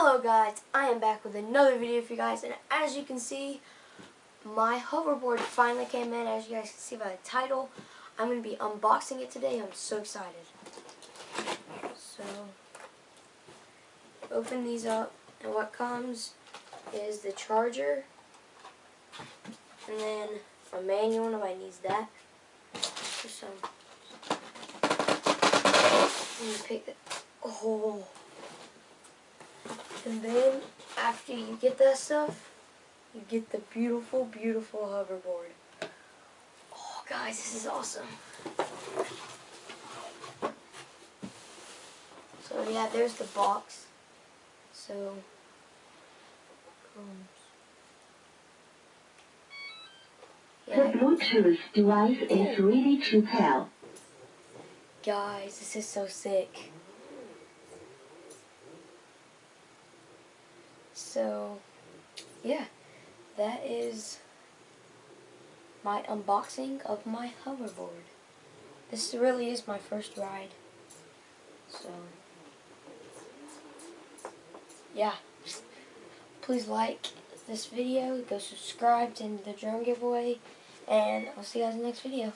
Hello guys, I am back with another video for you guys, and as you can see, my hoverboard finally came in. As you guys can see by the title, I'm going to be unboxing it today. I'm so excited. So, open these up, and what comes is the charger, and then a manual, nobody needs that. Just some, let me pick it. Oh. And then, after you get that stuff, you get the beautiful, beautiful hoverboard. Oh, guys, this is awesome. So, yeah, there's the box. So, The Bluetooth device is ready to pair. Guys, this is so sick. So, yeah, that is my unboxing of my hoverboard. This really is my first ride. So, yeah. Please like this video, go subscribe to the drone giveaway, and I'll see you guys in the next video.